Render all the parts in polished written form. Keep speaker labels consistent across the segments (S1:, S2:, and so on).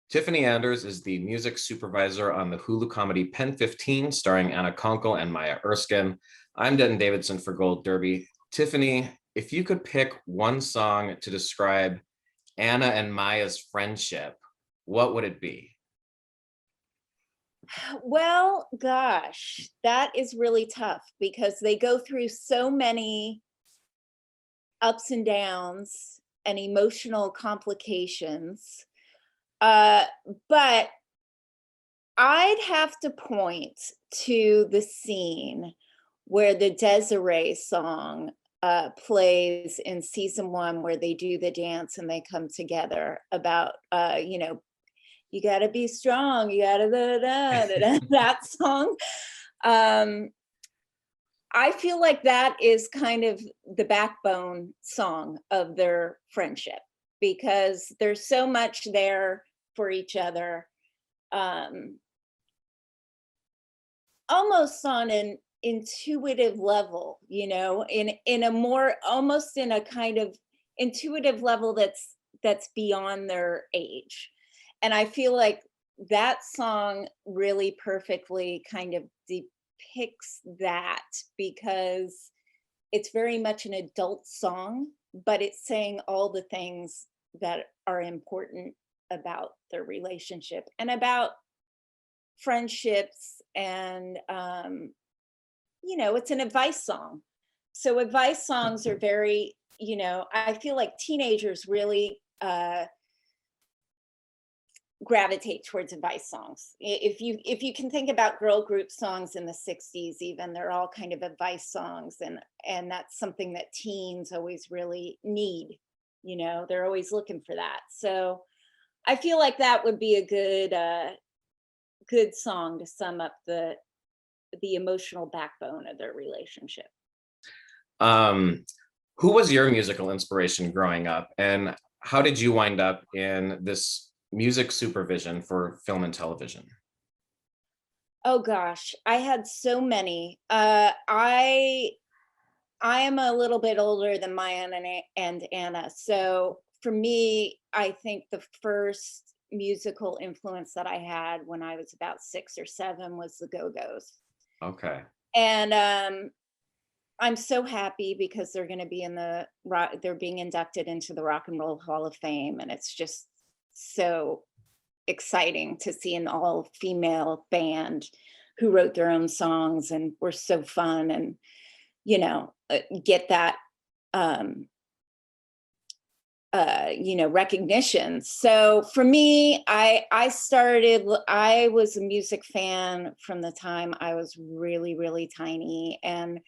S1: Tiffany Anders is the music supervisor on the Hulu comedy PEN15, starring Anna Konkle and Maya Erskine. I'm Denton Davidson for Gold Derby. Tiffany, if you could pick one song to describe Anna and Maya's friendship, what would it be?
S2: Well, gosh, that is really tough because they go through so many ups and downs and emotional complications. Uh, but I'd have to point to the scene where the Desiree song plays in season one, where they do the dance and they come together about, you got to be strong, you got to that song. I feel like that is kind of the backbone song of their friendship because there's so much there for each other, almost on an intuitive level, in a more almost in a kind of intuitive level that's beyond their age. And I feel like that song really perfectly kind of depicts that because it's very much an adult song, but it's saying all the things that are important about their relationship and about friendships. And it's an advice song. So advice songs are very, I feel like teenagers really gravitate towards advice songs. If you can think about girl group songs in the 60s, even, they're all kind of advice songs, and that's something that teens always really need. They're always looking for that. So I feel like that would be a good song to sum up the emotional backbone of their relationship.
S1: Who was your musical inspiration growing up, and how did you wind up in this music supervision for film and television?
S2: Oh gosh, I had so many. I am a little bit older than Maya and Anna, so for me, I think the first musical influence that I had when I was about 6 or 7 was the Go-Go's.
S1: Okay.
S2: And I'm so happy because they're going to be they're being inducted into the Rock and Roll Hall of Fame, and it's just so exciting to see an all-female band who wrote their own songs and were so fun, and get that recognition. So for me, I was a music fan from the time I was really, really tiny, and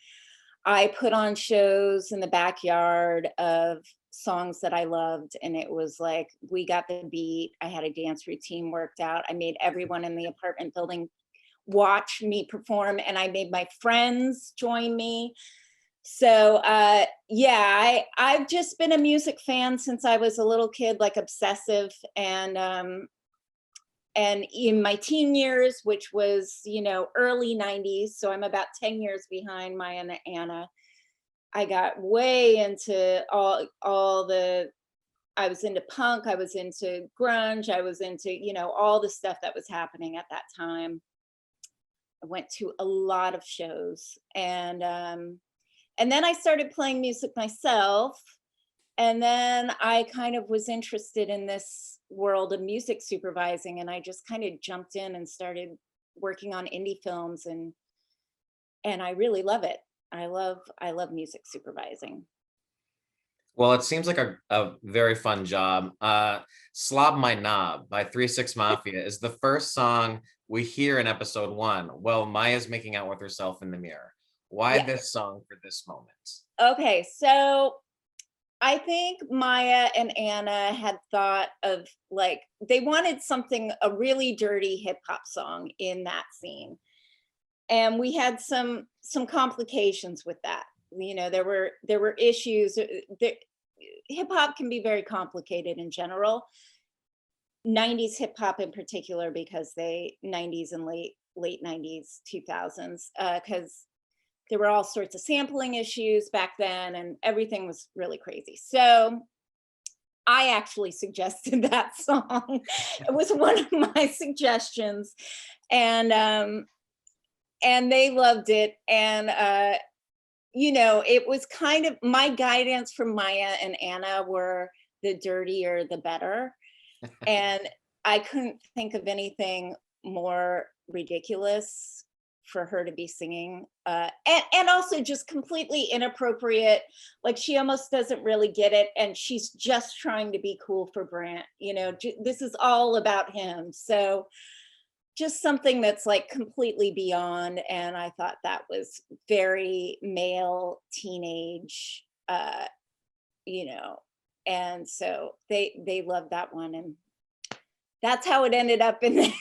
S2: I put on shows in the backyard of songs that I loved, and it was like, we got the beat. I had a dance routine worked out. I made everyone in the apartment building watch me perform, and I made my friends join me. So I've just been a music fan since I was a little kid, like obsessive. And in my teen years, which was, early 90s, so I'm about 10 years behind Maya and Anna, I got way into I was into punk, I was into grunge, I was into, all the stuff that was happening at that time. I went to a lot of shows, and then I started playing music myself. And then I kind of was interested in this world of music supervising, and I just kind of jumped in and started working on indie films, and I really love it. I love music supervising.
S1: Well, it seems like a very fun job. Slob My Knob by 3-6 Mafia is the first song we hear in episode 1. Well, Maya's making out with herself in the mirror. Why this song for this moment?
S2: Okay, so I think Maya and Anna had thought of, like, they wanted a really dirty hip hop song in that scene. And we had some complications with that. There were issues. Hip hop can be very complicated in general. 90s hip hop in particular, because 90s and late 90s, 2000s, because there were all sorts of sampling issues back then, and everything was really crazy. So I actually suggested that song. It was one of my suggestions, and they loved it. And it was kind of my guidance from Maya and Anna were the dirtier the better. And I couldn't think of anything more ridiculous for her to be singing, and also just completely inappropriate. Like, she almost doesn't really get it, and she's just trying to be cool for Brant. This is all about him. So just something that's like completely beyond. And I thought that was very male teenage, and so they loved that one, and that's how it ended up in there.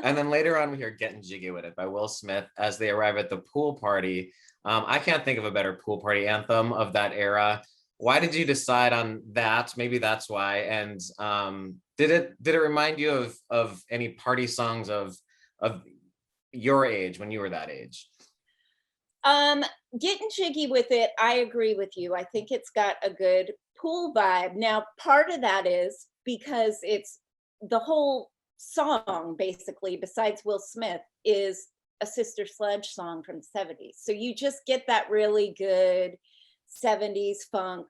S1: And then later on, we hear Getting Jiggy With It by Will Smith as they arrive at the pool party. I can't think of a better pool party anthem of that era. Why did you decide on that? Maybe that's why. And did it remind you of any party songs of your age when you were that age?
S2: Getting Jiggy With It, I agree with you. I think it's got a good pool vibe. Now, part of that is because it's the whole song, basically, besides Will Smith, is a Sister Sledge song from the 70s. So you just get that really good 70s funk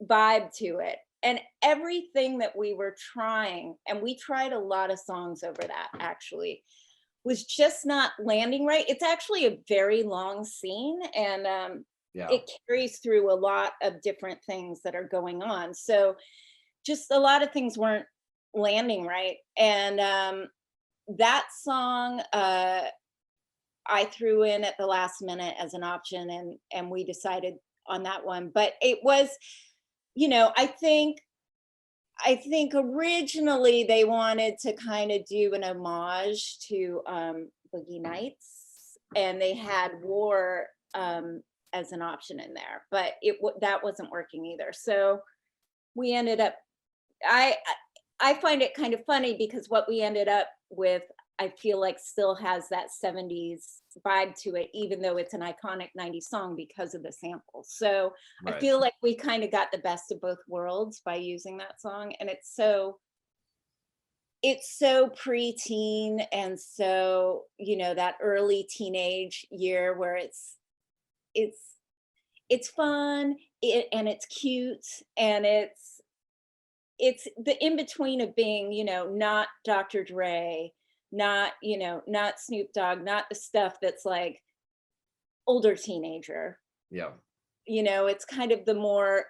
S2: vibe to it. And everything that we were trying, and we tried a lot of songs over that actually, was just not landing right. It's actually a very long scene, and it carries through a lot of different things that are going on. So just a lot of things weren't landing right. And that song I threw in at the last minute as an option, and we decided on that one. But it was, I think originally they wanted to kind of do an homage to Boogie Nights, and they had War as an option in there, but that wasn't working either. So we ended up, I find it kind of funny because what we ended up with, I feel like still has that 70s vibe to it, even though it's an iconic 90s song because of the sample. So
S1: Right.
S2: I feel like we kind of got the best of both worlds by using that song. And it's so preteen, and so, that early teenage year where it's fun, and it's cute, and it's the in between of being, not Dr. Dre, not Snoop Dogg, not the stuff that's like older teenager.
S1: Yeah.
S2: It's kind of the more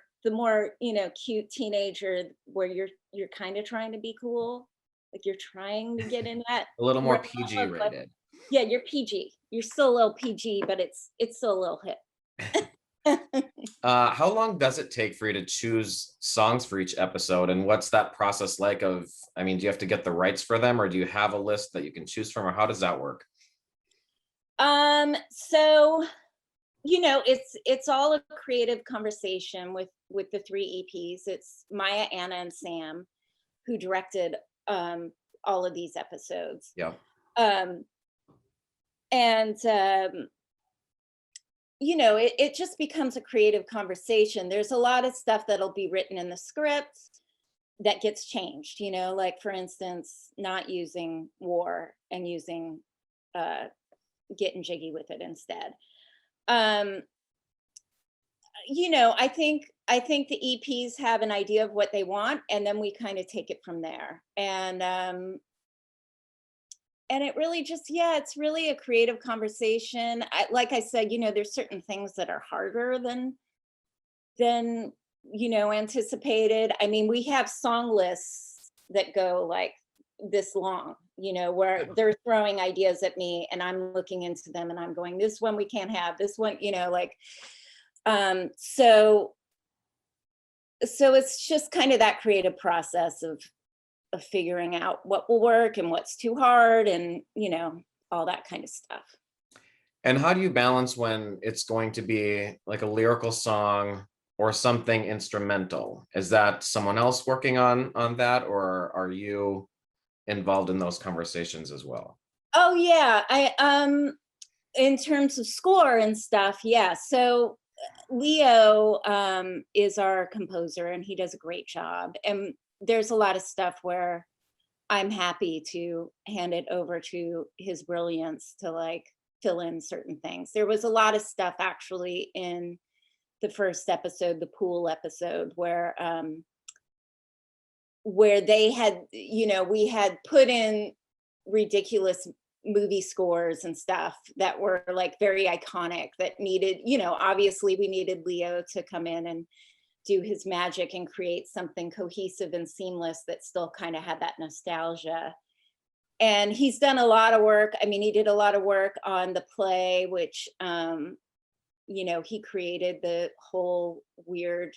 S2: cute teenager where you're kind of trying to be cool, like you're trying to get in that
S1: A little more
S2: realm
S1: PG
S2: of, like,
S1: rated.
S2: yeah, you're PG. You're still a little PG, but it's still a little hip.
S1: How long does it take for you to choose songs for each episode, and what's that process like do you have to get the rights for them, or do you have a list that you can choose from, or how does that work?
S2: So, it's all a creative conversation with the 3 EPs. It's Maya, Anna, and Sam who directed all of these episodes.
S1: Yeah.
S2: And it just becomes a creative conversation. There's a lot of stuff that'll be written in the script that gets changed, like, for instance, not using War and using Getting Jiggy With It instead. I think the EPs have an idea of what they want, and then we kind of take it from there. And it really just, it's really a creative conversation. Like I said, there's certain things that are harder than anticipated. I mean, we have song lists that go like this long, where they're throwing ideas at me and I'm looking into them and I'm going, this one we can't have, this one, so it's just kind of that creative process of figuring out what will work and what's too hard, and all that kind of stuff.
S1: And how do you balance when it's going to be like a lyrical song or something instrumental? Is that someone else working on that, or are you involved in those conversations as well?
S2: Oh yeah, I in terms of score and stuff, yeah. So Leo is our composer, and he does a great job. And there's a lot of stuff where I'm happy to hand it over to his brilliance to like fill in certain things. There was a lot of stuff actually in the first episode, the pool episode, where they had, we had put in ridiculous movie scores and stuff that were like very iconic that needed, obviously we needed Leo to come in and do his magic and create something cohesive and seamless that still kind of had that nostalgia. And he's done a lot of work. I mean, he did a lot of work on the play, which, he created the whole weird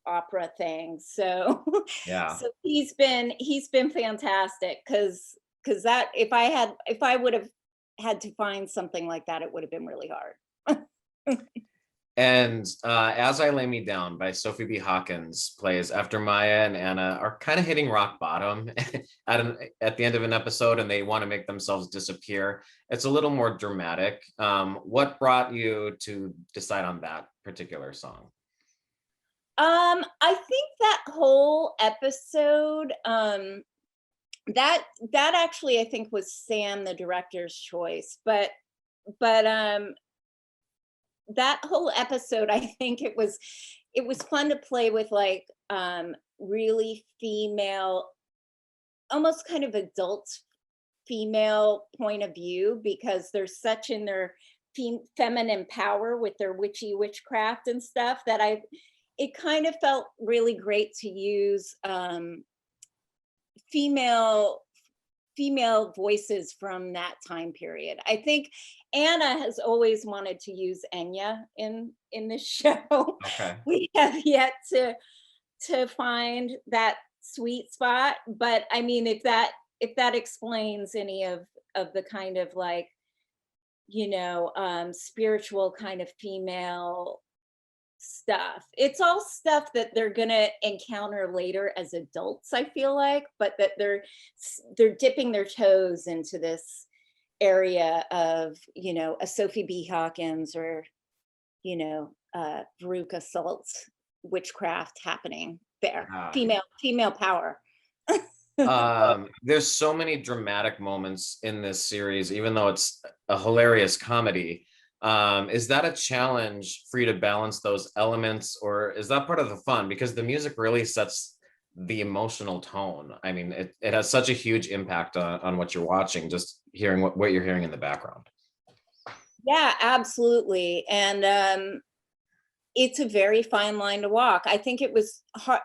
S2: opera thing. So,
S1: Yeah.
S2: so he's been fantastic because that if I would have had to find something like that, it would have been really hard.
S1: And As I Lay Me Down by Sophie B. Hawkins plays after Maya and Anna are kind of hitting rock bottom at the end of an episode, and they want to make themselves disappear. It's a little more dramatic. What brought you to decide on that particular song?
S2: I think that whole episode, that actually I think was Sam, the director's choice, but that whole episode, I think it was fun to play with like really female, almost kind of adult female point of view, because they're such in their feminine power with their witchy witchcraft and stuff that it kind of felt really great to use female voices from that time period. I think Anna has always wanted to use Enya in this show.
S1: Okay.
S2: We have yet to find that sweet spot, but I mean, if that explains any of the kind of like, spiritual kind of female stuff. It's all stuff that they're gonna encounter later as adults, I feel like, but that they're dipping their toes into this area of, a Sophie B. Hawkins or, Veruca Salt's witchcraft happening there. Female power.
S1: There's so many dramatic moments in this series, even though it's a hilarious comedy. Is that a challenge for you to balance those elements, or is that part of the fun? Because the music really sets the emotional tone. I mean, it has such a huge impact on what you're watching, just hearing what you're hearing in the background.
S2: Yeah, absolutely. And it's a very fine line to walk. I think it was hard.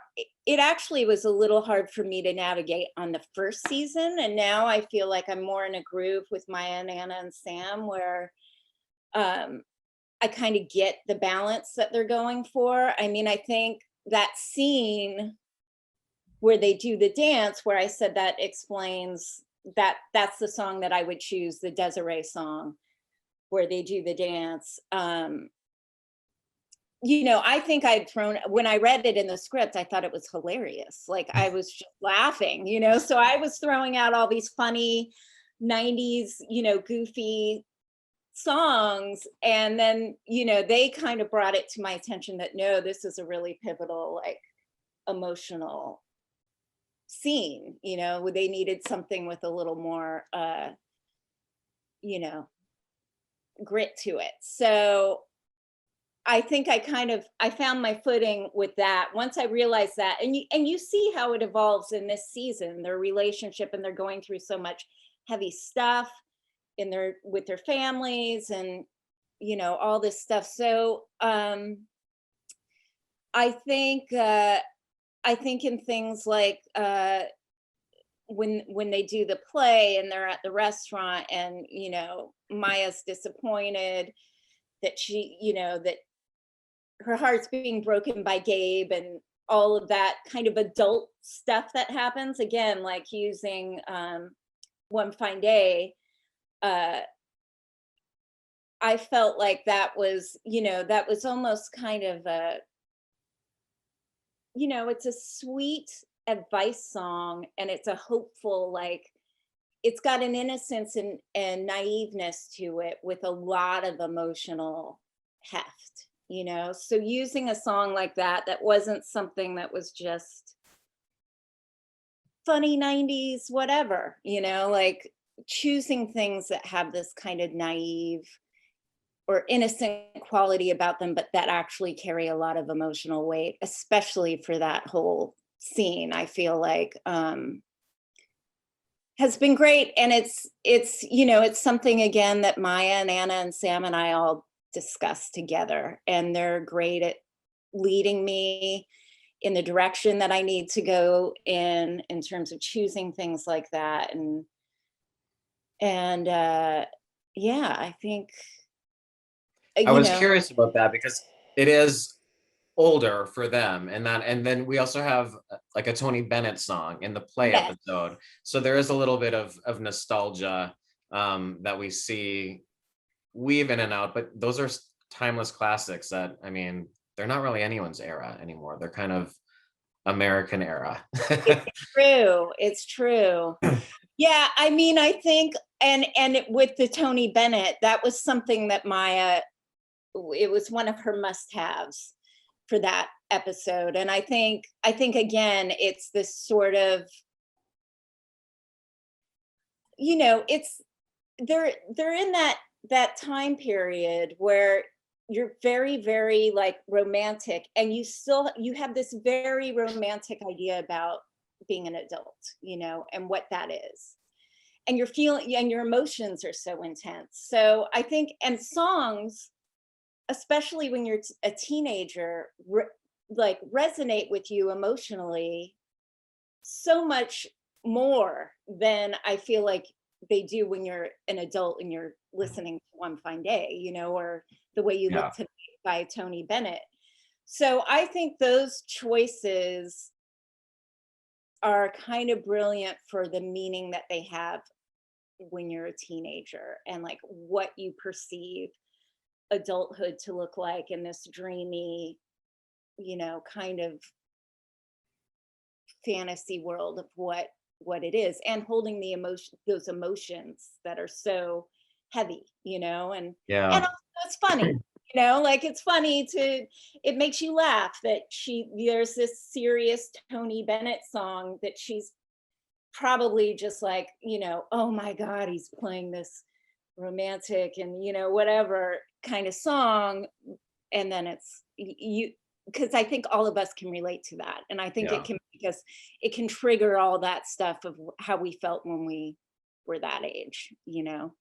S2: It actually was a little hard for me to navigate on the first season. And now I feel like I'm more in a groove with Maya and Anna and Sam, where I kind of get the balance that they're going for. I mean, I think that scene where they do the dance, where I said that explains that's the song that I would choose, the Desiree song, where they do the dance. I think when I read it in the script, I thought it was hilarious. Like I was just laughing, so I was throwing out all these funny 90s, goofy songs. And then, they kind of brought it to my attention that no, this is a really pivotal, like emotional scene, they needed something with a little more, grit to it. So I think I found my footing with that once I realized that. And you see how it evolves in this season, their relationship, and they're going through so much heavy stuff with their families and, all this stuff. So I think in things like when they do the play and they're at the restaurant and, Maya's disappointed that that her heart's being broken by Gabe and all of that kind of adult stuff that happens, again, like using One Fine Day. I felt like that was almost kind of it's a sweet advice song, and it's a hopeful, like it's got an innocence and naiveness to it with a lot of emotional heft. you know? So using a song like that wasn't something that was just funny 90s, whatever, you know, like choosing things that have this kind of naive or innocent quality about them, but that actually carry a lot of emotional weight, especially for that whole scene, I feel like has been great. And it's, you know, it's something again that Maya and Anna and Sam and I all discuss together. And they're great at leading me in the direction that I need to go in terms of choosing things like that. And yeah, I think
S1: I
S2: you
S1: was
S2: know,
S1: curious about that because it is older for them, and then we also have like a Tony Bennett song in the play
S2: yes,
S1: episode, so there is a little bit of nostalgia that we see weave in and out, but those are timeless classics that, I mean, they're not really anyone's era anymore. They're kind of American era.
S2: it's true. It's true. Yeah, I mean, I think, with the Tony Bennett, that was something that Maya, it was one of her must-haves for that episode. And I think again, it's this sort of, you know, it's they're in that time period where you're very, very like romantic, and you have this very romantic idea about being an adult, you know, and what that is. And you're feeling, and your emotions are so intense. So I think, and songs, especially when you're a teenager, like resonate with you emotionally so much more than I feel like they do when you're an adult and you're listening to One Fine Day, you know, or The Way You
S1: Yeah.
S2: Look Today by Tony Bennett. So I think those choices are kind of brilliant for the meaning that they have when you're a teenager, and like what you perceive adulthood to look like in this dreamy, you know, kind of fantasy world of what it is, and holding the emotion, those emotions that are so heavy, you know. And
S1: Yeah.
S2: also it's funny, you know, like it's funny to, it makes you laugh that there's this serious Tony Bennett song that she's probably just like, you know, oh my god, he's playing this romantic and, you know, whatever kind of song. And then it's you, because I think all of us can relate to that, and I think it
S1: Yeah.
S2: can, because it can trigger all that stuff of how we felt when we were that age, you know.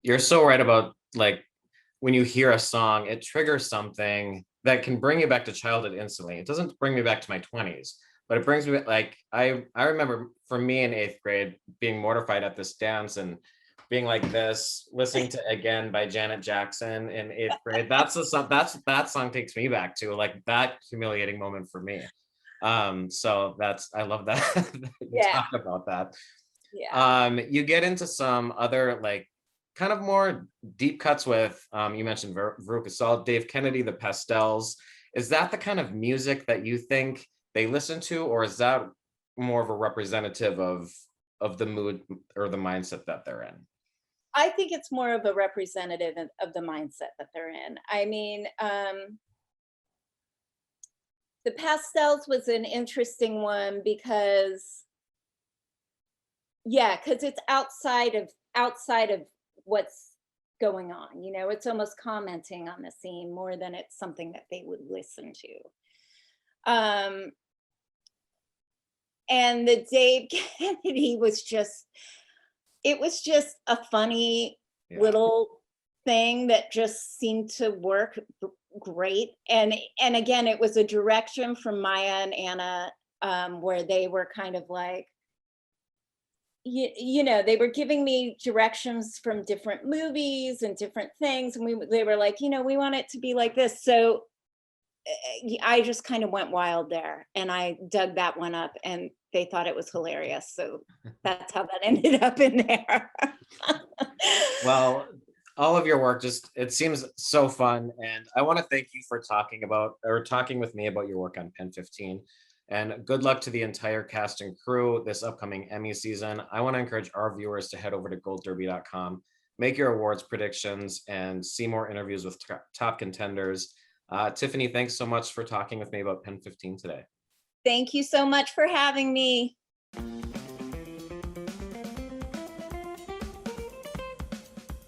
S1: You're so right about, like, when you hear a song, it triggers something that can bring you back to childhood instantly. It doesn't bring me back to my 20s, but it brings me like, I remember for me in 8th grade being mortified at this dance and being like this, listening to Again by Janet Jackson in 8th grade. That's the song, that song takes me back to like that humiliating moment for me. So I love that that you
S2: Yeah,
S1: talk about that.
S2: yeah.
S1: You get into some other like kind of more deep cuts with, you mentioned Veruca Salt, Dave Kennedy, the Pastels. Is that the kind of music that you think they listen to, or is that more of a representative of the mood or the mindset that they're in?
S2: I think it's more of a representative of the mindset that they're in. I mean, the Pastels was an interesting one because, yeah, because it's outside of what's going on, you know. It's almost commenting on the scene more than it's something that they would listen to. And the Dave Kennedy was just, it was just a funny
S1: Yeah.
S2: little thing that just seemed to work great. And again, it was a direction from Maya and Anna, where they were kind of like, you know, they were giving me directions from different movies and different things, and they were like, you know, we want it to be like this. So I just kind of went wild there, and I dug that one up, and they thought it was hilarious. So that's how that ended up in there.
S1: Well, all of your work just, it seems so fun, and I want to thank you for talking with me about your work on PEN15. And good luck to the entire cast and crew this upcoming Emmy season. I want to encourage our viewers to head over to goldderby.com, make your awards predictions, and see more interviews with top contenders. Tiffany, thanks so much for talking with me about PEN15 today.
S2: Thank you so much for having me.